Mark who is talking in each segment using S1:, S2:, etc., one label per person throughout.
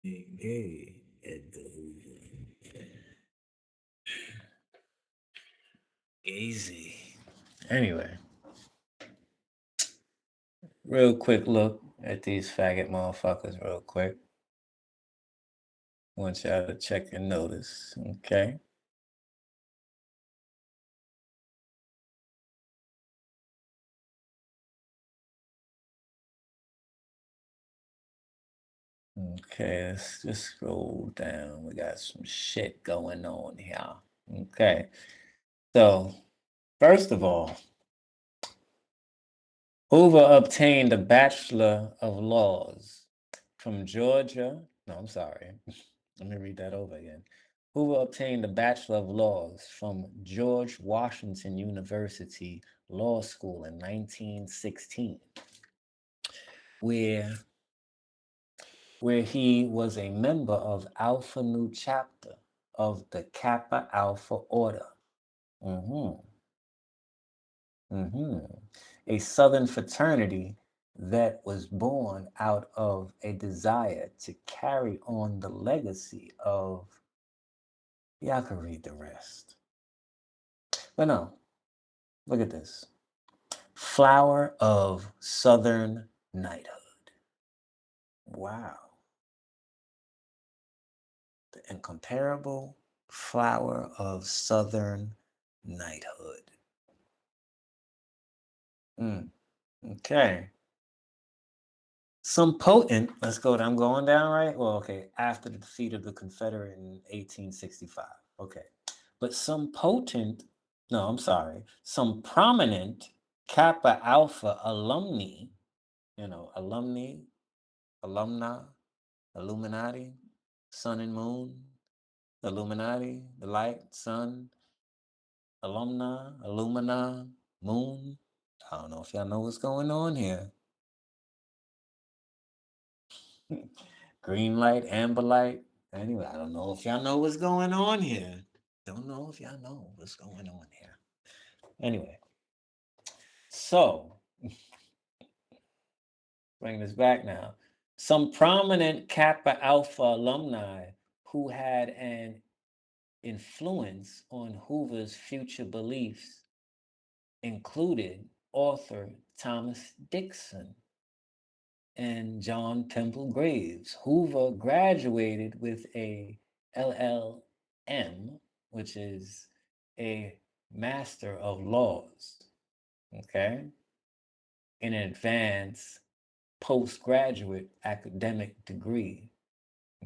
S1: Hey, Edgar Hoover. Easy. Anyway, real quick look at these faggot motherfuckers, real quick. Want y'all to check your notice, okay? Okay, let's just scroll down. We got some shit going on here. Okay, so first of all, Hoover obtained a Bachelor of Laws from Georgia. No, I'm sorry. Let me read that over again. Hoover obtained a Bachelor of Laws from George Washington University Law School in 1916, where he was a member of Alpha Nu chapter of the Kappa Alpha Order. hmm hmm A Southern fraternity that was born out of a desire to carry on the legacy of. Y'all can read the rest. But no, look at this. Flower of Southern Knighthood. Wow. The incomparable flower of Southern Knighthood. Mm, okay. Some potent, let's go. I'm going down right. Well, okay. After the defeat of the Confederate in 1865. Okay. But some potent, no, I'm sorry. Some prominent Kappa Alpha alumni, alumni, Illuminati, sun and moon, Illuminati, the light, sun, alumni, Illumina, moon. I don't know if y'all know what's going on here. Green light, amber light. Anyway, I don't know if y'all know what's going on here. Don't know if y'all know what's going on here. Anyway, so bring this back now. Some prominent Kappa Alpha alumni who had an influence on Hoover's future beliefs included author Thomas Dixon and John Temple Graves. Hoover graduated with a LLM, which is a Master of Laws, okay, in an advanced postgraduate academic degree.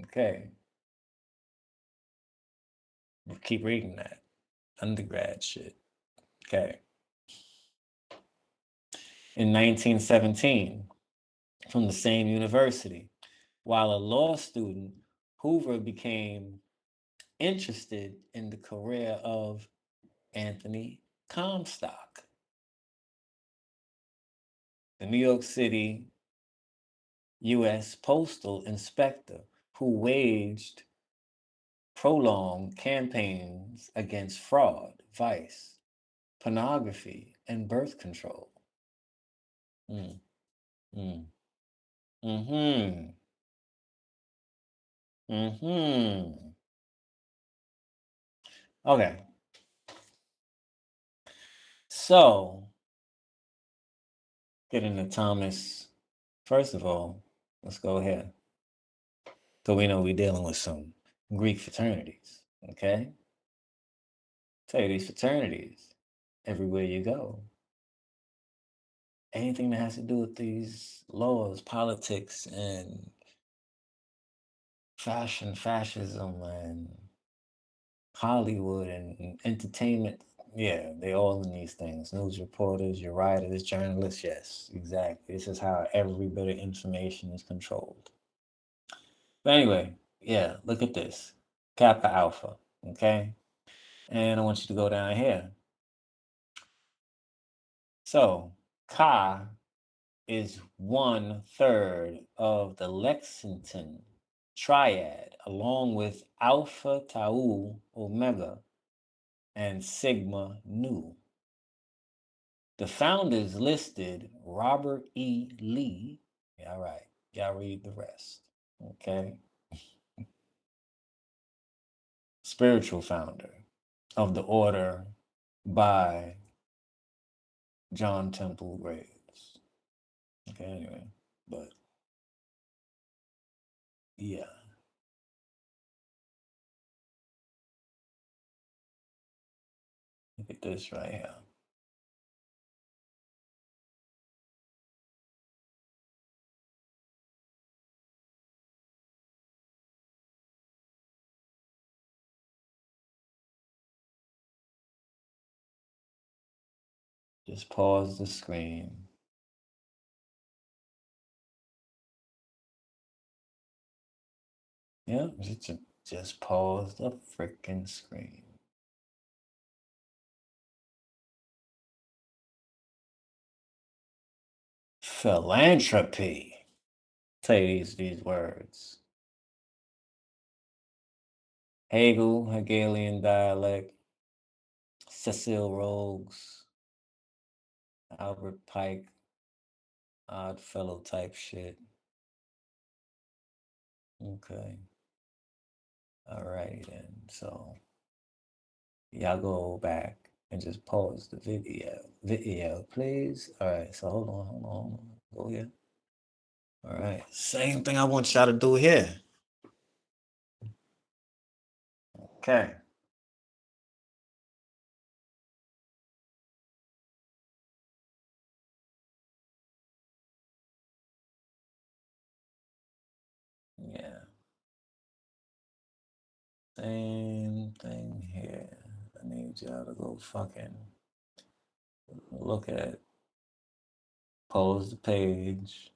S1: Okay, keep reading that. Undergrad shit. Okay. In 1917, from the same university. While a law student, Hoover became interested in the career of Anthony Comstock, the New York City U.S. Postal Inspector, who waged prolonged campaigns against fraud, vice, pornography, and birth control. Mm, mm, mm-hmm, mm-hmm. Okay, so get into Thomas. First of all, let's go ahead. So we know we're dealing with some Greek fraternities. Okay? Tell you these fraternities, everywhere you go, anything that has to do with these laws, politics, and fashion, fascism, and Hollywood and entertainment. Yeah, they all in these things. News reporters, your writers, journalists. Yes, exactly. This is how every bit of information is controlled. But anyway, yeah, look at this. Kappa Alpha. Okay. And I want you to go down here. So, Ka is 1/3 of the Lexington triad, along with Alpha Tau Omega and Sigma Nu. The founders listed Robert E. Lee. Yeah, all right. Y'all read the rest. Okay. spiritual founder of the order by John Temple Graves. Okay, anyway, but yeah. Look at this right here. Just pause the screen. Yeah, just pause the freaking screen. Philanthropy. Say these words. Hegelian dialect, Cecil Rhodes, Albert Pike, Odd Fellow type shit. Okay. All right then. So y'all go back and just pause the video. Video, please. All right. So hold on. Go here. All right. Same thing I want y'all to do here. Okay. Yeah. Same thing here. I need y'all to go fucking look at, pause the page.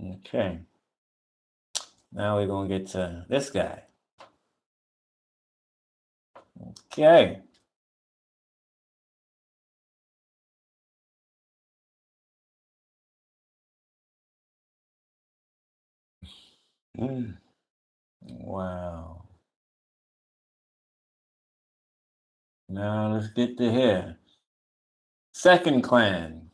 S1: Okay. Now we're gonna get to this guy. Okay. Wow. Now let's get to here. Second clan.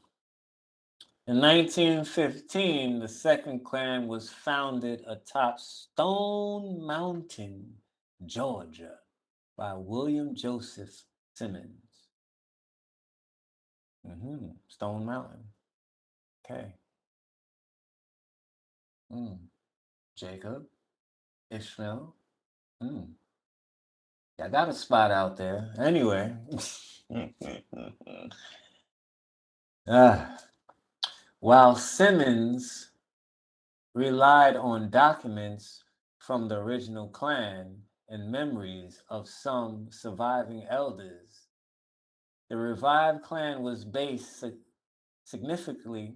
S1: In 1915, the second clan was founded atop Stone Mountain, Georgia, by William Joseph Simmons. Stone Mountain. Okay. Jacob, Ishmael. I got a spot out there. Anyway. While Simmons relied on documents from the original clan and memories of some surviving elders, the revived clan was based significantly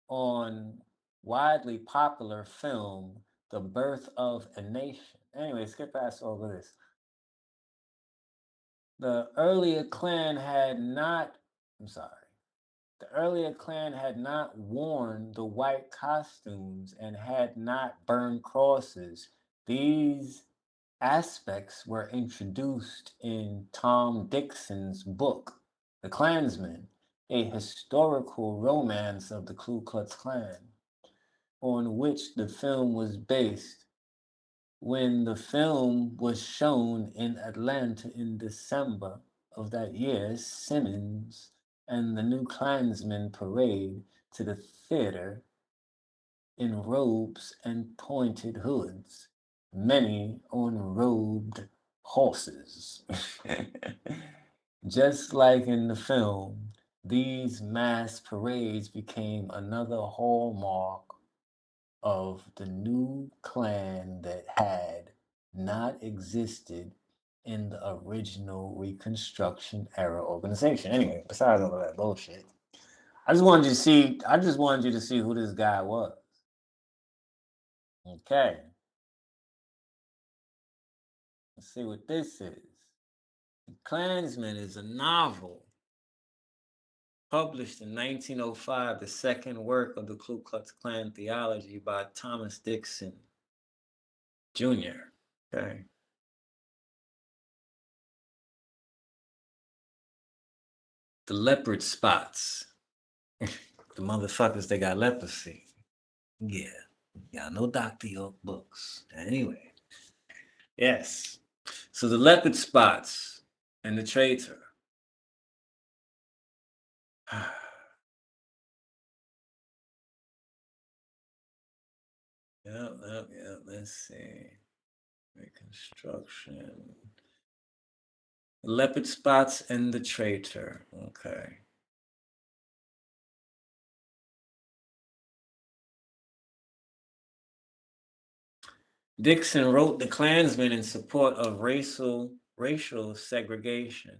S1: on widely popular film, The Birth of a Nation. Anyway, skip past all of this. The earlier clan had not, I'm sorry, the earlier clan had not worn the white costumes and had not burned crosses. These aspects were introduced in Tom Dixon's book, The Klansman, a historical romance of the Ku Klux Klan, on which the film was based. When the film was shown in Atlanta in December of that year, Simmons and the New Klansmen parade to the theater in robes and pointed hoods, many on robed horses. Just like in the film, these mass parades became another hallmark of the new clan that had not existed in the original Reconstruction era organization. Anyway, besides all of that bullshit, I just wanted you to see who this guy was. Okay. Let's see what this is. The Klansman is a novel published in 1905, the second work of the Ku Klux Klan theology by Thomas Dixon Jr. Okay. The leopard spots. The motherfuckers that got leprosy. Yeah. Yeah, no Dr. York books. Anyway. Yes. So the leopard spots and the traitor. Yep. Let's see. Reconstruction. Leopard spots and the traitor. Okay. Dixon wrote The Klansman in support of racial segregation,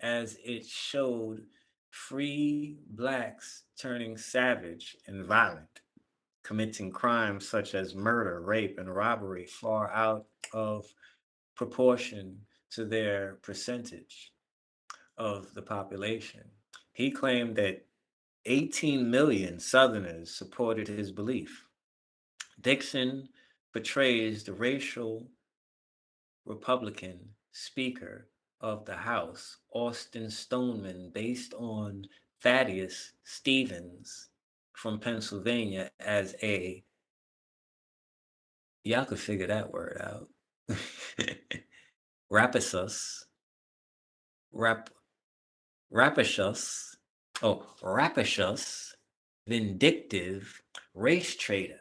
S1: as it showed free blacks turning savage and violent, committing crimes such as murder, rape, and robbery far out of proportion to their percentage of the population. He claimed that 18 million Southerners supported his belief. Dixon portrays the racial Republican Speaker of the House, Austin Stoneman, based on Thaddeus Stevens from Pennsylvania, as a, y'all could figure that word out, rapacious, rap, rapacious, rapacious, vindictive race traitor,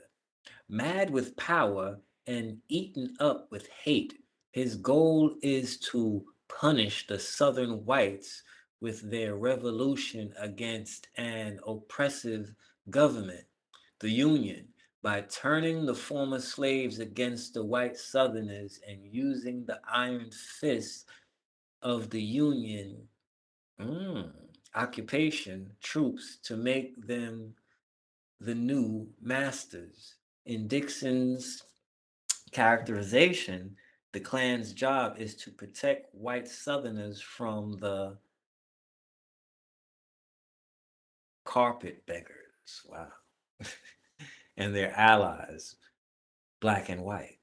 S1: mad with power and eaten up with hate. His goal is to punish the Southern whites with their revolution against an oppressive government, the Union, by turning the former slaves against the white Southerners and using the iron fist of the Union occupation troops to make them the new masters. In Dixon's characterization, the Klan's job is to protect white Southerners from the carpetbaggers. Wow. And their allies, black and white.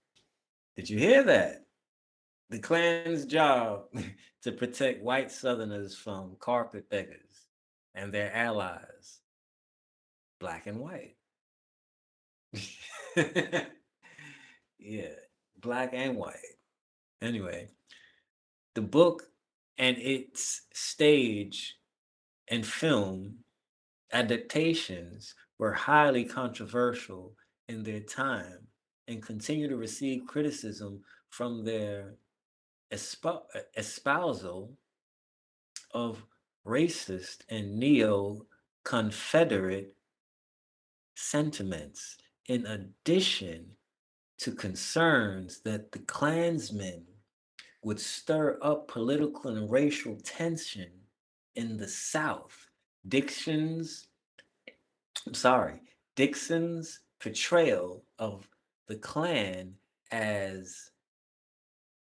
S1: Did you hear that? The Klan's job to protect white Southerners from carpetbaggers and their allies, black and white. Yeah, black and white. Anyway, the book and its stage and film adaptations were highly controversial in their time and continue to receive criticism from their espousal of racist and neo-Confederate sentiments, in addition to concerns that the Klansmen would stir up political and racial tension in the South. Dixon's, I'm sorry, Dixon's portrayal of the Klan as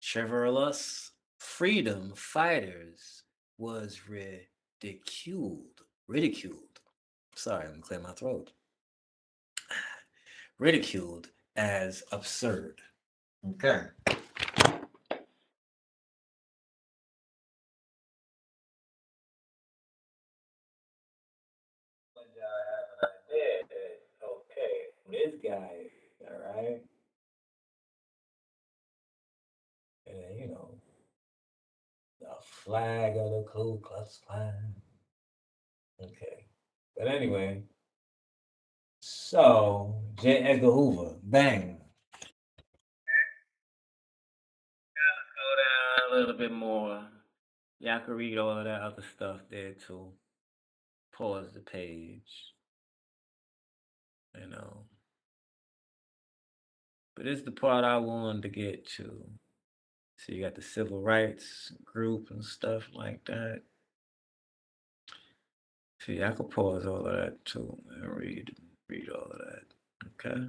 S1: chivalrous freedom fighters was ridiculed. Ridiculed. Sorry, I'm gonna clear my throat. Ridiculed as absurd. Okay. Okay, this guy, all right, and the flag of the Ku Klux Klan. Okay, but anyway, so J. Edgar Hoover, bang. Go down a little bit more. Y'all can read all of that other stuff there too. Pause the page, you know. But it's the part I wanted to get to. So you got the civil rights group and stuff like that. See, I could pause all of that too and read all of that. Okay.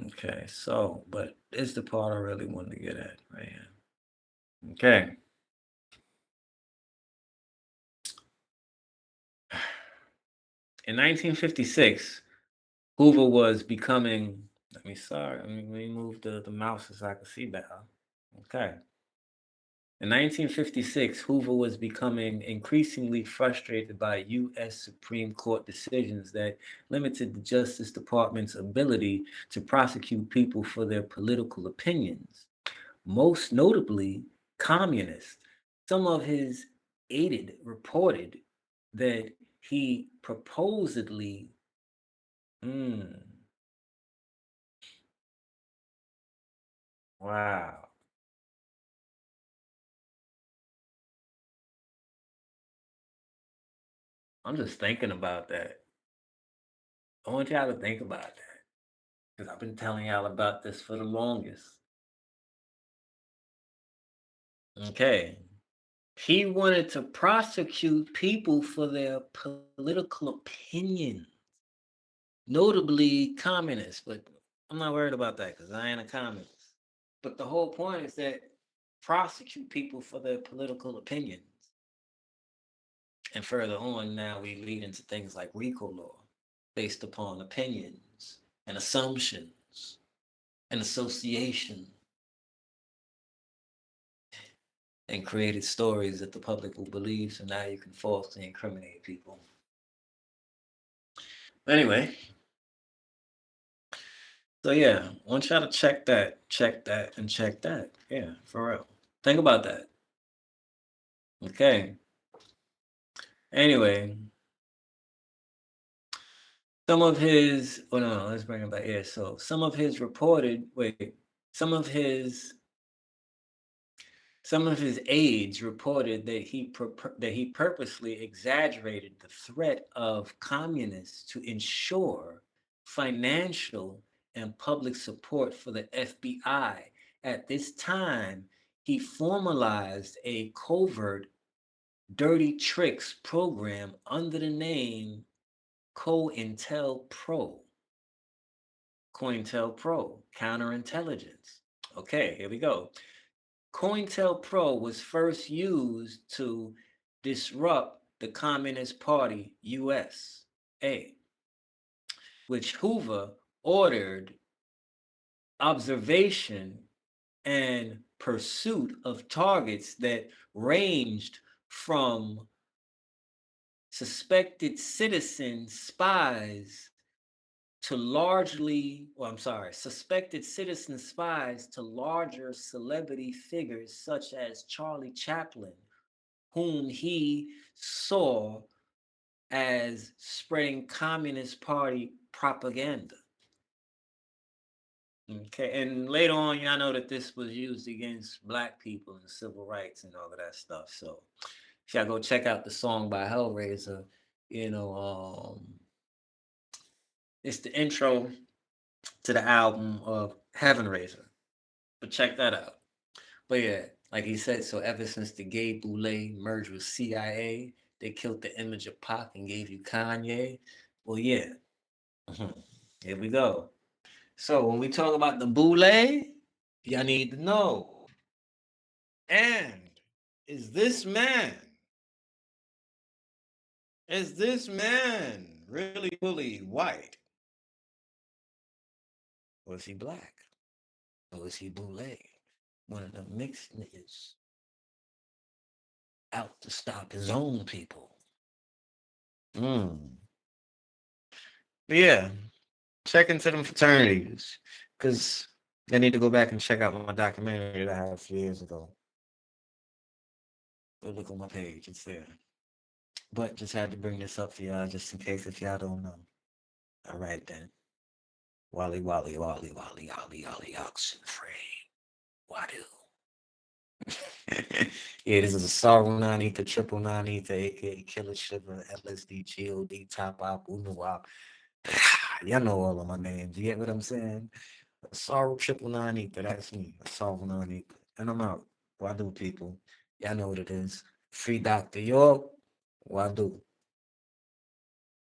S1: Okay. So, but it's the part I really wanted to get at right here. Okay. In 1956, Hoover was becoming Let me move the mouse so I can see better. Okay. In 1956, Hoover was becoming increasingly frustrated by U.S. Supreme Court decisions that limited the Justice Department's ability to prosecute people for their political opinions, most notably communists. Some of his aided reported that he proposedly, mm, wow, I'm just thinking about that. I want y'all to think about that because I've been telling y'all about this for the longest. Okay. He wanted to prosecute people for their political opinion, notably communists, but I'm not worried about that because I ain't a communist. But the whole point is that prosecute people for their political opinions. And further on, now we lead into things like RICO law, based upon opinions and assumptions and association, and created stories that the public will believe. So now you can falsely incriminate people. Anyway, so yeah, I want y'all to check that, and check that. Yeah, for real. Think about that. Okay. Anyway, some of his. Oh no, let's bring it back here. So some of his reported. Wait, some of his some of his aides reported that he purposely exaggerated the threat of communists to ensure financial and public support for the FBI. At this time, he formalized a covert dirty tricks program under the name COINTELPRO. COINTELPRO, counterintelligence. Okay, here we go. COINTELPRO was first used to disrupt the Communist Party USA, which Hoover ordered observation and pursuit of targets that ranged from suspected citizen spies to suspected citizen spies to larger celebrity figures such as Charlie Chaplin, whom he saw as spreading Communist Party propaganda. Okay, and later on, y'all know that this was used against black people and civil rights and all of that stuff. So, if y'all go check out the song by Hellraiser, you know, it's the intro to the album of Heaven Raiser. But check that out. But yeah, like he said, so ever since the gay boule merged with CIA, they killed the image of Pac and gave you Kanye. Well, yeah. Here we go. So when we talk about the boule, y'all need to know. And is this man, really fully white? Or is he black? Or is he boule? One of the mixed niggas out to stop his own people. Mm. But yeah, check into them fraternities because I need to go back and check out my documentary that I had a few years ago. Go look on my page, it's there. But just had to bring this up for y'all just in case if y'all don't know. All right then. Wally, Wally, Wally, Wally, Ollie, Ollie, Oxen, Free. Wadu. Yeah, this is a Asaru 9 ether, triple 9 ether, aka Killer Shiver, LSD, GOD, Top Op, wu-nuwaupu. Y'all know all of my names. You get what I'm saying? Sorrow triple nine ether. That's me. Sorrow nine ether. And I'm out. Why do people? Y'all know what it is. Free Dr. York. Why do?